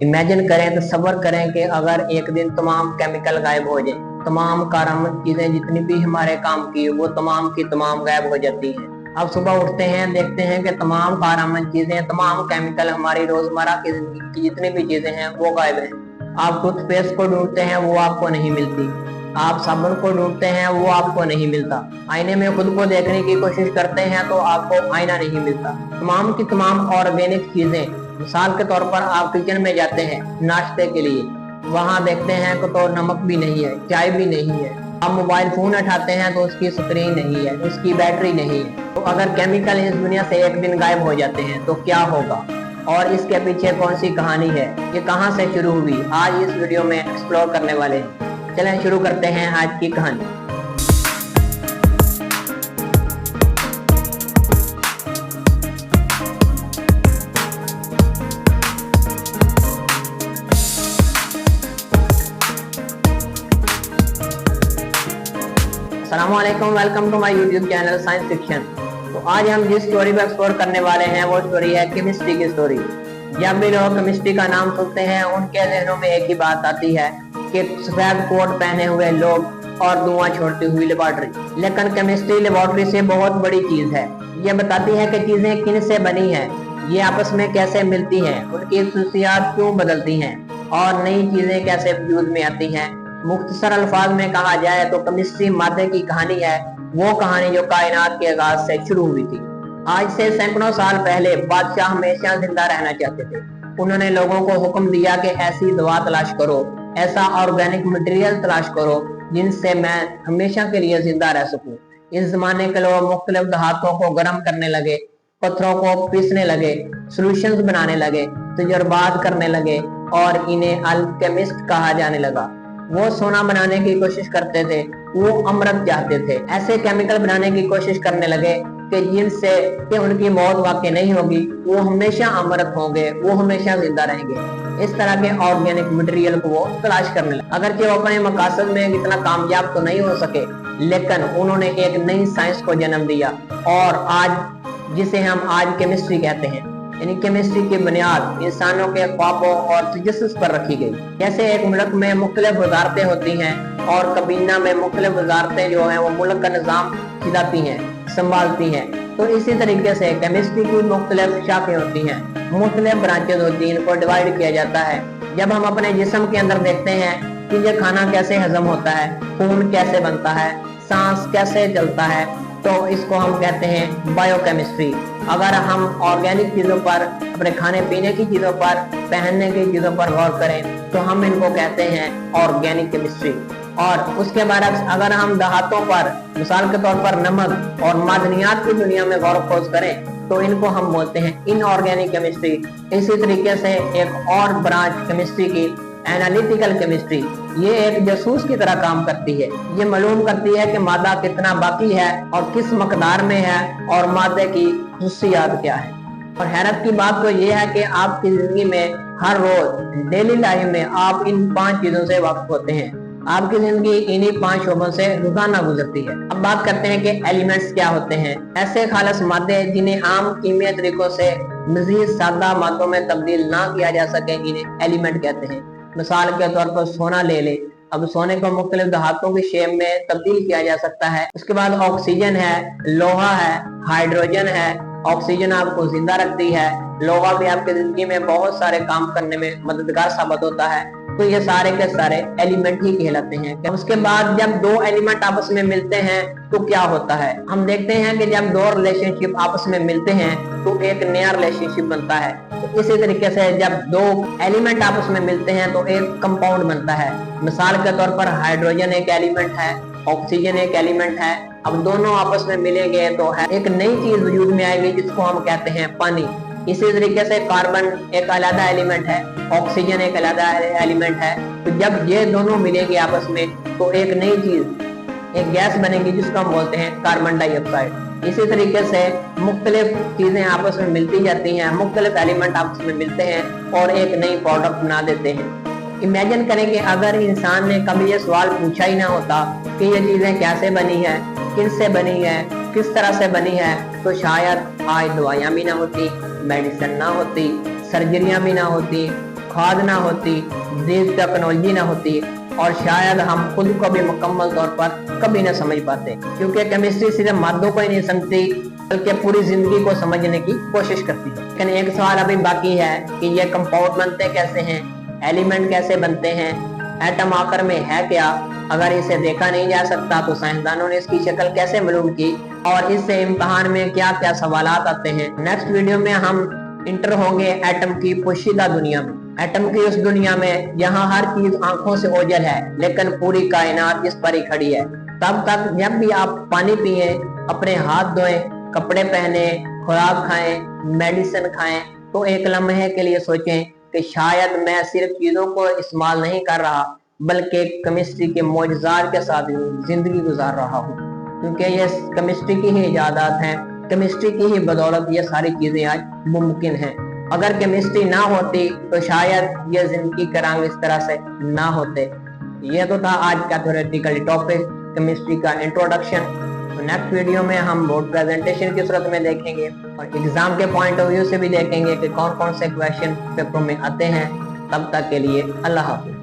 Imagine करें, तसव्वुर करें कि अगर एक दिन तमाम केमिकल गायब हो जाए, तमाम कारगर चीजें जितनी भी हमारे काम की वो तमाम की तमाम गायब हो जाती हैं। अब सुबह उठते हैं, देखते हैं कि तमाम कारगर चीजें, तमाम केमिकल, हमारी रोजमर्रा की जिंदगी की जितनी भी चीजें हैं वो गायब हैं। आप टूथपेस्ट को ढूंढते हैं, वो आपको नहीं मिलती। आप साबुन को ढूंढते हैं, वो आपको नहीं मिलता। आईने में खुद को देखने की कोशिश करते हैं तो आपको आईना नहीं मिलता। तमाम की तमाम ऑर्गेनिक चीजें, मिसाल के तौर पर आप किचन में जाते हैं नाश्ते के लिए, वहां देखते हैं कि तो नमक भी नहीं है, चाय भी नहीं है। आप मोबाइल फोन उठाते हैं तो उसकी स्क्रीन नहीं है, उसकी बैटरी नहीं है। तो अगर केमिकल इस दुनिया से एक दिन गायब हो जाते हैं तो क्या होगा, और इसके पीछे कौन सी कहानी है, ये कहां से शुरू हुई, आज इस वीडियो में एक्सप्लोर करने वाले हैं। चलें शुरू करते हैं आज की कहानी। अस्सलामुअलैकुम, welcome to my YouTube channel science fiction. तो आज हम जिस स्टोरी को एक्सप्लोर करने वाले हैं वो स्टोरी है केमिस्ट्री की स्टोरी। जब भी लोग केमिस्ट्री का नाम सुनते हैं उनके जहनों में एक ही बात आती है कि सफेद कोट पहने हुए लोग और धुआं छोड़ती हुई लेबोरेटरी। लेकिन केमिस्ट्री लेबोरेटरी से बहुत बड़ी चीज है। ये बताती है कि चीजें किन से बनी हैं, ये आपस में कैसे मिलती हैं, उनकी खसूसियात क्यों बदलती हैं और नई चीजें कैसे वजूद में आती हैं। मुख्तसर अल्फाज में कहा जाए तो केमिस्ट्री मादे की कहानी है, वो कहानी जो कायनात के आगाज से शुरू हुई थी। आज से सैकड़ों साल पहले बादशाह हमेशा जिंदा रहना चाहते थे। उन्होंने लोगों को हुक्म दिया कि ऐसी दवा तलाश करो, ऐसा ऑर्गेनिक मटेरियल तलाश करो जिनसे मैं हमेशा के लिए जिंदा रह सकूं। इस जमाने के लोग मुख्तलिफ धातुओं को गर्म करने लगे, पत्थरों को पीसने लगे, सॉल्यूशंस बनाने लगे, तजुर्बात करने लगे और इन्हें अल्केमिस्ट कहा जाने लगा। वो सोना बनाने की कोशिश करते थे, वो अमृत चाहते थे। ऐसे केमिकल बनाने की कोशिश करने लगे कि जिनसे कि उनकी मौत वाकई नहीं होगी, वो हमेशा अमृत होंगे, वो हमेशा जिंदा रहेंगे। इस तरह के ऑर्गेनिक मटेरियल को वो तलाश करने लगे। अगरचे वो अपने मकसद में इतना कामयाब तो नहीं हो सके, लेकिन उन्होंने एक नई साइंस को जन्म दिया और आज जिसे हम आज केमिस्ट्री कहते हैं। यानी केमिस्ट्री की बुनियाद इंसानों के ख्वाबों और तजस्सुस पर रखी गई। जैसे एक मुल्क में मुख्तलिफ वजारतें होती हैं और कबीना में मुख्तलिफ वजारतें जो हैं वो मुल्क का निज़ाम खिलाती हैं, संभालती हैं, तो इसी तरीके से केमिस्ट्री की मुख्तलिफ शाखें होती हैं, मुख्तलिफ ब्रांचेज होती हैं, इनको डिवाइड किया जाता है। जब हम अपने जिस्म के अंदर देखते हैं कि ये खाना कैसे हजम होता है, खून कैसे बनता है, सांस कैसे चलता है, तो इसको हम कहते हैं बायोकेमिस्ट्री। अगर हम ऑर्गेनिक चीजों पर, अपने खाने पीने की चीजों पर, पहनने की चीजों पर गौर करें तो हम इनको कहते हैं ऑर्गेनिक केमिस्ट्री। और उसके बाद अगर हम धातुओं पर, मिसाल के तौर पर नमक और मादनियात की दुनिया में गौर खोज करें तो इनको हम बोलते हैं इनऑर्गेनिक केमिस्ट्री। इसी तरीके से एक और ब्रांच केमिस्ट्री की एनालिटिकल केमिस्ट्री, ये एक जासूस की तरह काम करती है। ये मालूम करती है कि मादा कितना बाकी है और किस मकदार में है और मादे की खसूसियात क्या है। और हैरत की बात तो ये है कि आपकी जिंदगी में हर रोज डेली लाइफ में आप इन 5 चीजों से वाकिफ होते हैं। आपकी जिंदगी इन्हीं 5 शोबों से रोजाना गुजरती है। अब बात करते हैं कि एलिमेंट्स क्या होते हैं। ऐसे खालस मादे जिन्हें आम कीमियाई तरीकों से मजीद सादा मादों में तब्दील ना किया जा सके, इन्हें एलिमेंट कहते हैं। मिसाल के तौर पर सोना ले ले, अब सोने को मुख्तलिफ धातुओं की शेप में तब्दील किया जा सकता है। उसके बाद ऑक्सीजन है, लोहा है, हाइड्रोजन है। ऑक्सीजन आपको जिंदा रखती है, लोहा भी आपकी जिंदगी में बहुत सारे काम करने में मददगार साबित होता है। तो ये सारे के सारे एलिमेंट ही कहलाते हैं। उसके बाद जब 2 एलिमेंट आपस में मिलते हैं तो क्या होता है, हम देखते हैं कि जब 2 रिलेशनशिप आपस में मिलते हैं तो एक नया रिलेशनशिप बनता है। तो इसी तरीके से जब 2 एलिमेंट आपस में मिलते हैं तो एक कंपाउंड बनता है। मिसाल के तौर पर हाइड्रोजन एक एलिमेंट है, ऑक्सीजन एक एलिमेंट है। अब दोनों आपस में मिलेंगे तो है एक नई चीज वजूद में आएगी जिसको हम कहते हैं पानी। इसी तरीके से कार्बन एक अलग एलिमेंट है, ऑक्सीजन एक अलग एलिमेंट है। तो जब ये दोनों मिलेंगे आपस में तो एक नई चीज, एक गैस बनेगी जिसको हम बोलते हैं कार्बन डाइऑक्साइड। इसी तरीके से मुख्तलिफ चीजें आपस में मिलती जाती हैं, मुख्तलिफ एलिमेंट आपस में मिलते हैं और एक नई प्रोडक्ट बना देते हैं। इमेजिन करें कि अगर इंसान ने कभी ये सवाल पूछा ही ना होता कि ये चीजें कैसे बनी है, किससे बनी है, किस तरह से बनी है, तो शायद आज दवाइयाँ भी ना होती, मेडिसिन ना होती, सर्जरियां भी ना होती, खाद ना होती, ये टेक्नोलॉजी ना होती, और शायद हम खुद को भी मुकम्मल तौर पर कभी ना समझ पाते, क्योंकि केमिस्ट्री सिर्फ मादों को ही नहीं समझती बल्कि पूरी जिंदगी को समझने की कोशिश करती है। लेकिन एक सवाल अभी बाकी है कि ये कंपाउंड बनते कैसे हैं, एलिमेंट कैसे बनते हैं, एटम आखिर में है क्या। अगर इसे देखा नहीं जा सकता तो साइंसदानों ने इसकी शक्ल कैसे मालूम की, और इससे इम्तिहान में क्या क्या सवालात आते हैं। नेक्स्ट वीडियो में हम इंटर होंगे एटम की पोशीदा दुनिया में, एटम की उस दुनिया में जहाँ हर चीज आंखों से ओझल है लेकिन पूरी कायनात इस पर ही खड़ी है। तब तक जब भी आप पानी पिए, अपने हाथ धोएं, कपड़े पहने, खुराक खाएं, मेडिसिन खाएं, तो एक लम्हे के लिए सोचें कि शायद मैं सिर्फ चीजों को इस्तेमाल नहीं कर रहा बल्कि केमिस्ट्री के मौजज़ात के साथ जिंदगी गुजार रहा हूँ, क्योंकि ये केमिस्ट्री की ही इजादात हैं, केमिस्ट्री की ही बदौलत ये सारी चीजें आज मुमकिन हैं। अगर केमिस्ट्री ना होती तो शायद ये जिंदगी के रंग इस तरह से ना होते। ये तो था आज का थ्योरेटिकल टॉपिक, केमिस्ट्री का इंट्रोडक्शन। तो नेक्स्ट वीडियो में हम बोर्ड प्रेजेंटेशन की सूरत में देखेंगे और एग्जाम के पॉइंट ऑफ व्यू से भी देखेंगे कि कौन कौन से क्वेश्चन पेपर में आते हैं। तब तक के लिए अल्लाह हाफिज़।